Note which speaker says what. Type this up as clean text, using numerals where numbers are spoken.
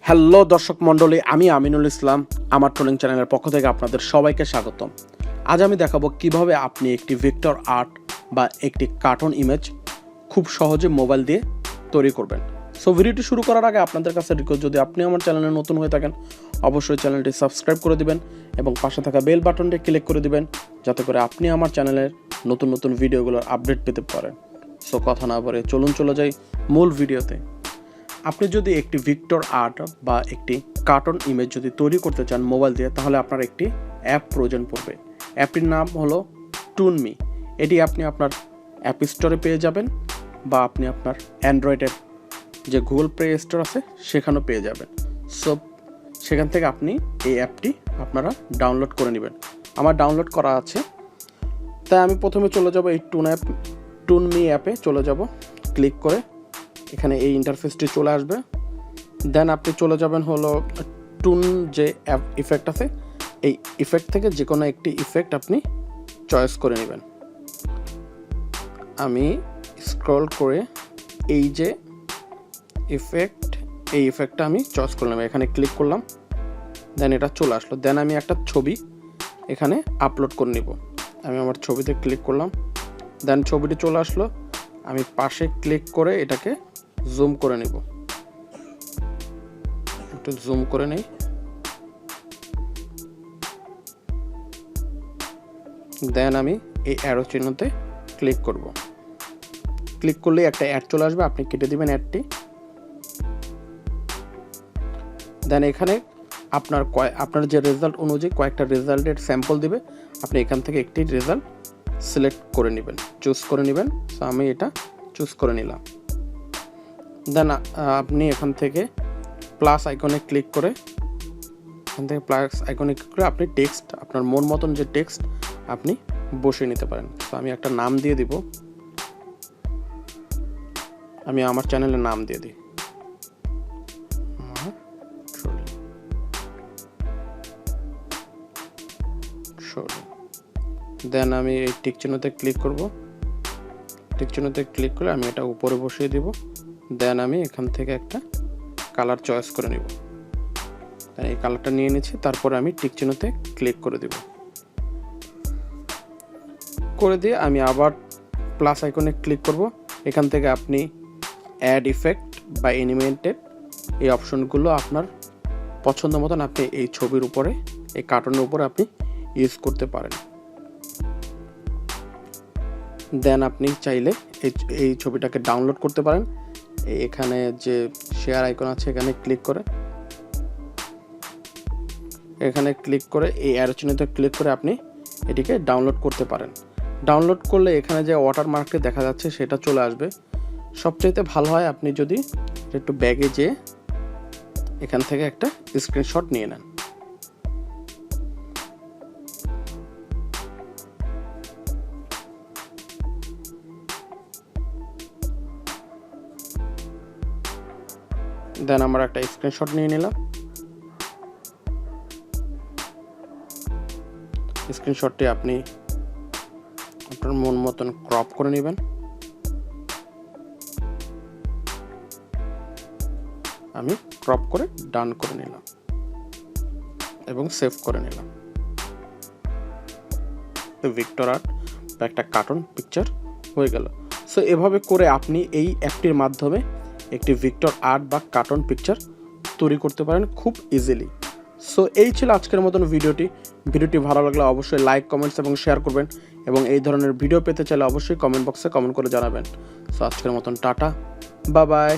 Speaker 1: Hello দর্শক মণ্ডলী, আমি আমিনুল ইসলাম আমার ট্রোলিং চ্যানেলের পক্ষ থেকে আপনাদের সবাইকে স্বাগতম। আজ আমি দেখাবো কিভাবে আপনি একটি ভেক্টর আর্ট বা একটি কার্টুন ইমেজ খুব সহজে মোবাইল দিয়ে তৈরি করবেন। সো ভিডিওটি শুরু করার আগে আপনাদের কাছে রিকোয়েস্ট, যদি আপনি আমার চ্যানেলে নতুন হয়ে থাকেন অবশ্যই চ্যানেলটি সাবস্ক্রাইব করে দিবেন এবং পাশে থাকা বেল বাটনটি ক্লিক করে দিবেন, যাতে করে আপনি আমার চ্যানেলের নতুন নতুন ভিডিওগুলোর আপডেট পেতে পারেন। সো কথা না বলে চলুন চলে যাই মূল ভিডিওতে। আপনি যদি একটি ভেক্টর আর্ট বা একটি কার্টুন ইমেজ যদি তৈরি করতে চান মোবাইল দিয়ে, তাহলে আপনার একটি অ্যাপ প্রয়োজন পড়বে। অ্যাপটির নাম হলো ToonMe। এটি আপনি আপনার অ্যাপ স্টোরে পেয়ে যাবেন বা আপনি আপনার অ্যান্ড্রয়েডের যে গুগল প্লে স্টোর আছে সেখানেও পেয়ে যাবেন। সো সেখান থেকে আপনি এই অ্যাপটি আপনারা ডাউনলোড করে নেবেন। আমার ডাউনলোড করা আছে, তাই আমি প্রথমে চলে যাব এই ToonMe অ্যাপে চলে যাব। ক্লিক করে এখানে এই ইন্টারফেসটি চলে আসবে। দেন আপনি চলে যাবেন হলো টুন যে অ্যাপ ইফেক্ট আছে, এই ইফেক্ট থেকে যে কোনো একটি ইফেক্ট আপনি চয়েস করে নেবেন। আমি স্ক্রল করে এই যে ইফেক্ট, এই ইফেক্টটা আমি চয়েস করলাম, এখানে ক্লিক করলাম। দেন এটা চলে আসলো। দেন আমি একটা ছবি এখানে আপলোড করে নিব। আমি আমার ছবিতে ক্লিক করলাম, দেন ছবিটি চলে আসলো। আমি পাশে ক্লিক করে এটাকে জুম করে নিব, একটু জুম করে নেই। দেন আমি এই অ্যারো চিহ্নতে ক্লিক করব। ক্লিক করলে একটা অ্যাড চলে আসবে, আপনি কেটে দিবেন অ্যাডটি। দেন এখানে আপনার যে রেজাল্ট অনুযায়ী কয়েকটা রেজাল্টের স্যাম্পল দিবে, আপনি এখান থেকে একটি রেজাল্ট সিলেক্ট করে নেবেন, চুজ করে নেবেন। সো আমি এটা চুজ করে নিলাম। দেন আপনি এখান থেকে প্লাস আইকনে ক্লিক করে আপনি টেক্সট, আপনার মন মতন যে টেক্সট আপনি বসিয়ে নিতে পারেন। তো আমি একটা নাম দিয়ে দিব, আমি আমার চ্যানেলের নাম দিয়ে দিই দেন আমি এই টিক চিহ্নতে ক্লিক করব। টিক চিহ্নতে ক্লিক করে আমি এটা উপরে বসিয়ে দিব। দেন আমি এখান থেকে একটা কালার চয়েস করে নিব। এই কালারটা নিয়ে নিচ্ছি। তারপরে আমি টিক চিহ্নতে ক্লিক করে দিব। করে দিয়ে আমি আবার প্লাস আইকনে ক্লিক করব। এখান থেকে আপনি অ্যাড ইফেক্ট বা অ্যানিমেটেড এই অপশনগুলো আপনার পছন্দ মতন আপনি এই ছবির উপরে, এই কার্টুনের উপরে আপনি ইউজ করতে পারেন। দেন আপনি চাইলে এই ছবিটাকে ডাউনলোড করতে পারেন। এখানে যে শেয়ার আইকন আছে এখানে ক্লিক করে এই অ্যারো চিহ্নতে ক্লিক করে আপনি এটিকে ডাউনলোড করতে পারেন। ডাউনলোড করলে এখানে যে ওয়াটারমার্কটি দেখা যাচ্ছে সেটা চলে আসবে। সবচাইতে ভালো হয় আপনি যদি একটু ব্যাগে যেয়ে এখান থেকে একটা স্ক্রিনশট নিয়ে নেন। দেন আমরা একটা স্ক্রিনশট নিয়ে নিলাম। স্ক্রিনশটটি আপনি আপনার মন মতন ক্রপ করে নেবেন। আমি ক্রপ করে ডান করে নিলাম এবং সেভ করে নিলাম। ভেক্টর আর্ট বা একটা কার্টুন পিকচার হয়ে গেল। সো এভাবে করে আপনি এই অ্যাপটির মাধ্যমে একটি ভেক্টর আর্ট বা কার্টুন পিকচার তৈরি করতে পারেন খুব ইজিলি। সো এই ছিল আজকের মতন ভিডিওটি ভালো লাগলে অবশ্যই লাইক, কমেন্টস এবং শেয়ার করবেন এবং এই ধরনের ভিডিও পেতে চাইলে অবশ্যই কমেন্ট বক্সে কমেন্ট করে জানাবেন। সো আজকের মতন টাটা, বাই বাই।